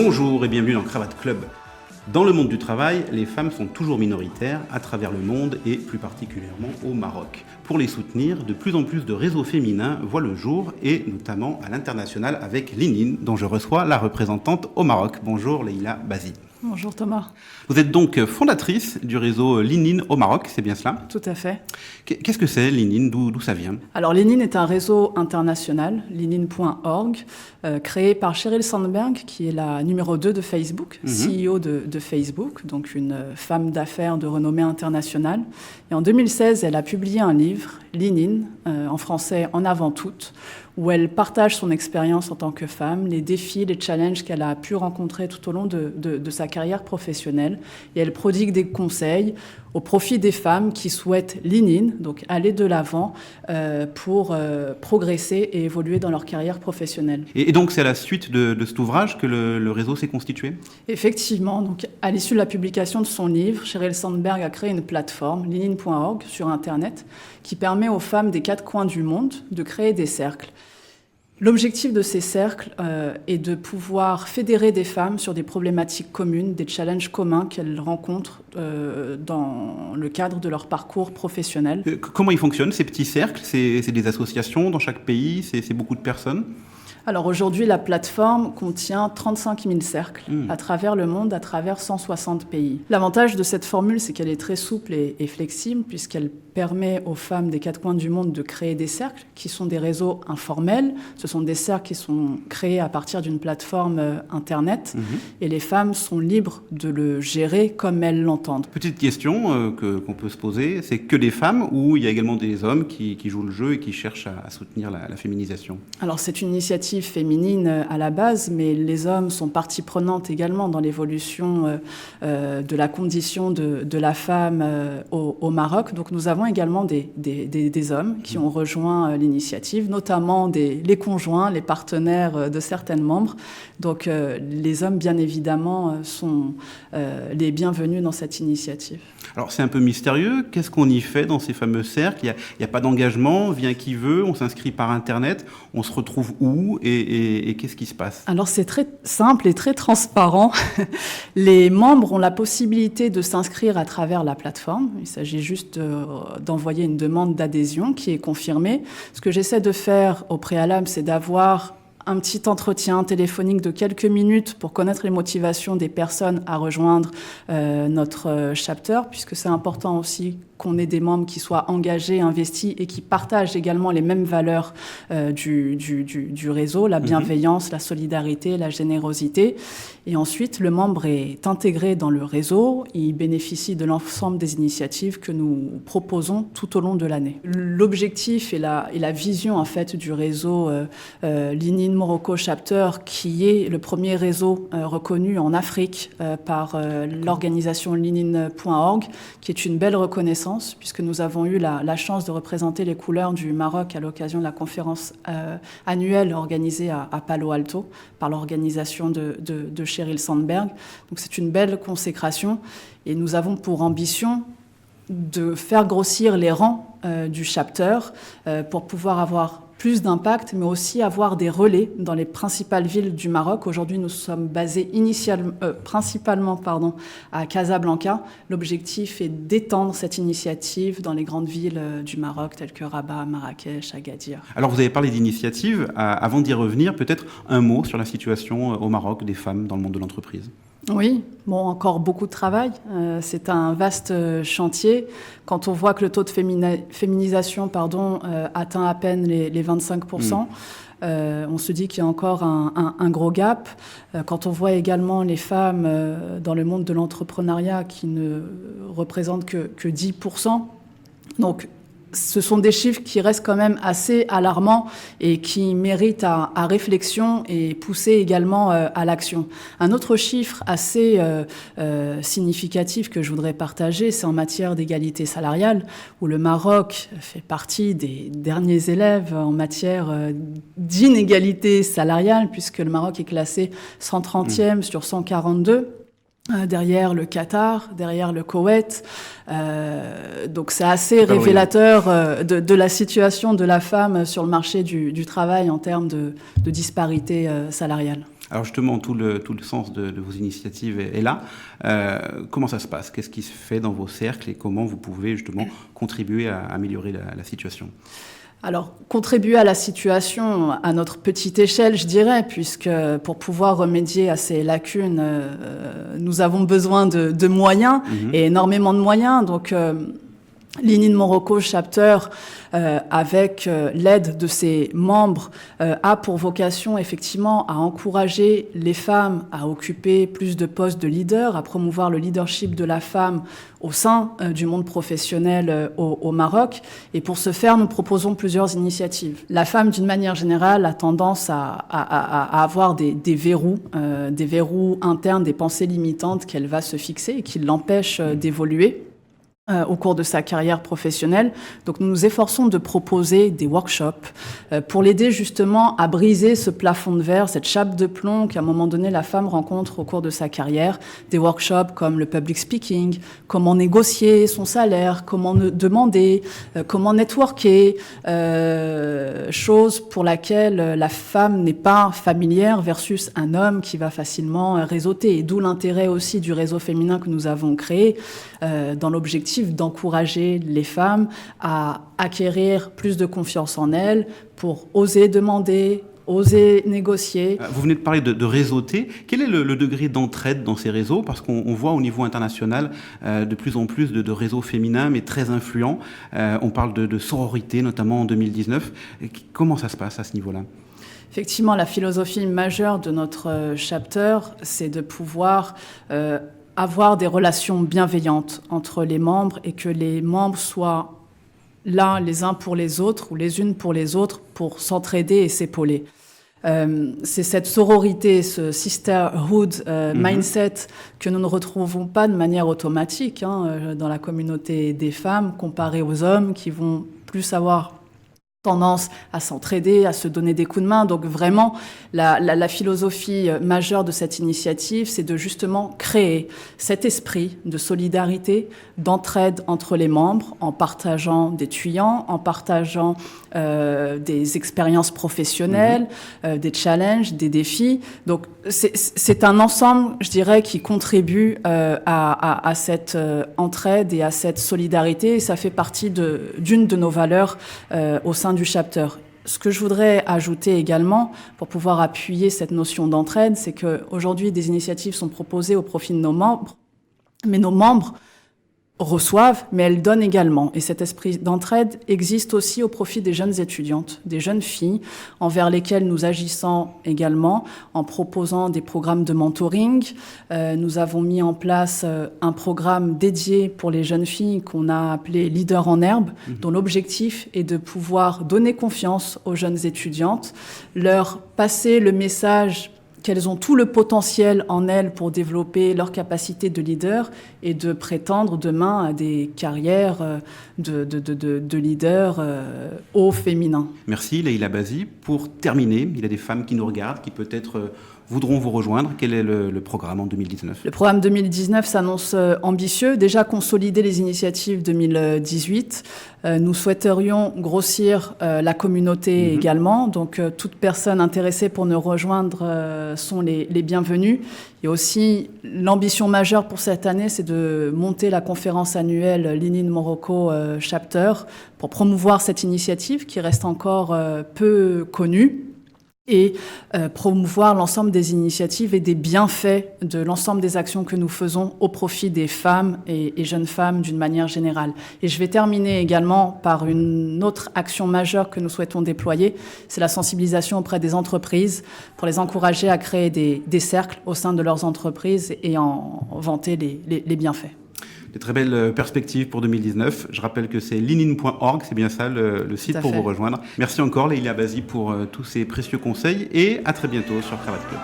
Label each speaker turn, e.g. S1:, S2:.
S1: Bonjour et bienvenue dans Cravate Club. Dans le monde du travail, les femmes sont toujours minoritaires à travers le monde et plus particulièrement au Maroc. Pour les soutenir, de plus en plus de réseaux féminins voient le jour et notamment à l'international avec Linine, dont je reçois la représentante au Maroc. Bonjour Leïla Bazi.
S2: Bonjour Thomas.
S1: Vous êtes donc fondatrice du réseau Linine au Maroc, c'est bien cela?
S2: Tout à fait.
S1: Qu'est-ce que c'est Linine? D'où ça vient?
S2: Alors Linine est un réseau international, linine.org, créé par Sheryl Sandberg, qui est la numéro 2 de Facebook, CEO de Facebook, donc une femme d'affaires de renommée internationale. Et en 2016, elle a publié un livre, Linine, en français En avant toutes, où elle partage son expérience en tant que femme, les défis, les challenges qu'elle a pu rencontrer tout au long de sa carrière professionnelle. Et elle prodigue des conseils au profit des femmes qui souhaitent lean-in, donc aller de l'avant pour progresser et évoluer dans leur carrière professionnelle.
S1: Et donc c'est à la suite de cet ouvrage que le réseau s'est constitué?
S2: Effectivement, donc à l'issue de la publication de son livre, Sheryl Sandberg a créé une plateforme, linine.org, sur Internet, qui permet aux femmes des 4 coins du monde de créer des cercles. L'objectif de ces cercles est de pouvoir fédérer des femmes sur des problématiques communes, des challenges communs qu'elles rencontrent dans le cadre de leur parcours professionnel.
S1: Comment ils fonctionnent ces petits cercles? C'est des associations dans chaque pays? C'est beaucoup de personnes?
S2: Alors aujourd'hui, la plateforme contient 35 000 cercles à travers le monde, à travers 160 pays. L'avantage de cette formule, c'est qu'elle est très souple et flexible, puisqu'elle permet aux femmes des 4 coins du monde de créer des cercles qui sont des réseaux informels. Ce sont des cercles qui sont créés à partir d'une plateforme Internet et les femmes sont libres de le gérer comme elles l'entendent.
S1: Petite question qu'on peut se poser, c'est que des femmes ou il y a également des hommes qui jouent le jeu et qui cherchent à soutenir la féminisation?
S2: Alors c'est une initiative féminine à la base, mais les hommes sont partie prenante également dans l'évolution de la condition de la femme au Maroc. Donc nous avons également des hommes qui ont rejoint l'initiative, notamment les conjoints, les partenaires de certaines membres. Donc les hommes, bien évidemment, sont les bienvenus dans cette initiative.
S1: Alors c'est un peu mystérieux, qu'est-ce qu'on y fait dans ces fameux cercles? Il n'y a pas d'engagement, vient qui veut, on s'inscrit par Internet, on se retrouve où et qu'est-ce qui se passe?
S2: Alors c'est très simple et très transparent. Les membres ont la possibilité de s'inscrire à travers la plateforme. Il s'agit juste d'envoyer une demande d'adhésion qui est confirmée. Ce que j'essaie de faire au préalable, c'est d'avoir un petit entretien téléphonique de quelques minutes pour connaître les motivations des personnes à rejoindre notre chapter, puisque c'est important aussi qu'on ait des membres qui soient engagés, investis et qui partagent également les mêmes valeurs du réseau, la bienveillance, la solidarité, la générosité. Et ensuite, le membre est intégré dans le réseau, il bénéficie de l'ensemble des initiatives que nous proposons tout au long de l'année. L'objectif et la vision en fait du réseau Linine Morocco Chapter, qui est le premier réseau reconnu en Afrique par l'organisation linine.org, qui est une belle reconnaissance, puisque nous avons eu la chance de représenter les couleurs du Maroc à l'occasion de la conférence annuelle organisée à Palo Alto par l'organisation de Sheryl Sandberg. Donc c'est une belle consécration et nous avons pour ambition de faire grossir les rangs du chapter pour pouvoir avoir plus d'impact, mais aussi avoir des relais dans les principales villes du Maroc. Aujourd'hui, nous sommes basés principalement à Casablanca. L'objectif est d'étendre cette initiative dans les grandes villes du Maroc, telles que Rabat, Marrakech, Agadir.
S1: Alors vous avez parlé d'initiative. Avant d'y revenir, peut-être un mot sur la situation au Maroc des femmes dans le monde de l'entreprise.
S2: Oui, encore beaucoup de travail. C'est un vaste chantier. Quand on voit que le taux de féminisation atteint à peine les 25%, on se dit qu'il y a encore un gros gap. Quand on voit également les femmes dans le monde de l'entrepreneuriat qui ne représentent que 10%, donc ce sont des chiffres qui restent quand même assez alarmants et qui méritent à réflexion et pousser également à l'action. Un autre chiffre assez significatif que je voudrais partager, c'est en matière d'égalité salariale, où le Maroc fait partie des derniers élèves en matière d'inégalité salariale, puisque le Maroc est classé 130e sur 142. Derrière le Qatar, derrière le Koweït. Donc c'est assez révélateur de la situation de la femme sur le marché du travail en termes de disparité salariale.
S1: Alors justement, tout le sens de vos initiatives est là. Comment ça se passe? Qu'est-ce qui se fait dans vos cercles et comment vous pouvez justement contribuer à améliorer la situation?
S2: Alors, contribuer à la situation à notre petite échelle, je dirais, puisque pour pouvoir remédier à ces lacunes, nous avons besoin de moyens, et énormément de moyens. Donc, l'ININ Morocco Chapter, avec l'aide de ses membres, a pour vocation effectivement à encourager les femmes à occuper plus de postes de leader, à promouvoir le leadership de la femme au sein du monde professionnel au Maroc. Et pour ce faire, nous proposons plusieurs initiatives. La femme, d'une manière générale, a tendance à avoir des verrous internes, des pensées limitantes qu'elle va se fixer et qui l'empêchent d'évoluer au cours de sa carrière professionnelle. Donc nous nous efforçons de proposer des workshops pour l'aider justement à briser ce plafond de verre, cette chape de plomb qu'à un moment donné la femme rencontre au cours de sa carrière. Des workshops comme le public speaking, comment négocier son salaire, comment demander, comment networker, chose pour laquelle la femme n'est pas familière versus un homme qui va facilement réseauter. Et d'où l'intérêt aussi du réseau féminin que nous avons créé dans l'objectif d'encourager les femmes à acquérir plus de confiance en elles pour oser demander, oser négocier.
S1: Vous venez de parler de réseauter. Quel est le degré d'entraide dans ces réseaux? Parce qu'on voit au niveau international de plus en plus de réseaux féminins, mais très influents. On parle de sororité, notamment en 2019. Comment ça se passe à ce niveau-là?
S2: Effectivement, la philosophie majeure de notre chapter, c'est de pouvoir avoir des relations bienveillantes entre les membres et que les membres soient là les uns pour les autres ou les unes pour les autres pour s'entraider et s'épauler. C'est cette sororité, ce sisterhood mindset que nous ne retrouvons pas de manière automatique dans la communauté des femmes comparé aux hommes qui vont plus avoir tendance à s'entraider, à se donner des coups de main. Donc vraiment, la philosophie majeure de cette initiative, c'est de justement créer cet esprit de solidarité, d'entraide entre les membres, en partageant des tuyaux, en partageant des expériences professionnelles, des challenges, des défis. Donc c'est un ensemble, je dirais, qui contribue à cette entraide et à cette solidarité. Et ça fait partie d'une de nos valeurs au sein du chapter. Ce que je voudrais ajouter également, pour pouvoir appuyer cette notion d'entraide, c'est qu'aujourd'hui, des initiatives sont proposées au profit de nos membres, mais nos membres reçoivent, mais elles donnent également. Et cet esprit d'entraide existe aussi au profit des jeunes étudiantes, des jeunes filles, envers lesquelles nous agissons également en proposant des programmes de mentoring. Nous avons mis en place un programme dédié pour les jeunes filles qu'on a appelé Leader en herbe, dont l'objectif est de pouvoir donner confiance aux jeunes étudiantes, leur passer le message qu'elles ont tout le potentiel en elles pour développer leur capacité de leader et de prétendre demain à des carrières de leader au féminin.
S1: Merci Leïla Bazi. Pour terminer, il y a des femmes qui nous regardent, qui peut-être voudront vous rejoindre. Quel est le programme en 2019? Le
S2: programme 2019 s'annonce ambitieux. Déjà consolider les initiatives 2018. Nous souhaiterions grossir la communauté également. Donc, toute personne intéressée pour nous rejoindre sont les bienvenues. Et aussi, l'ambition majeure pour cette année, c'est de monter la conférence annuelle l'ININ Morocco Chapter pour promouvoir cette initiative qui reste encore peu connue, et promouvoir l'ensemble des initiatives et des bienfaits de l'ensemble des actions que nous faisons au profit des femmes et jeunes femmes d'une manière générale. Et je vais terminer également par une autre action majeure que nous souhaitons déployer, c'est la sensibilisation auprès des entreprises pour les encourager à créer des cercles au sein de leurs entreprises et en vanter les bienfaits.
S1: Des très belles perspectives pour 2019. Je rappelle que c'est linin.org, c'est bien ça le site pour vous rejoindre. Merci encore Leïla Bazi pour tous ces précieux conseils et à très bientôt sur Cravate Club.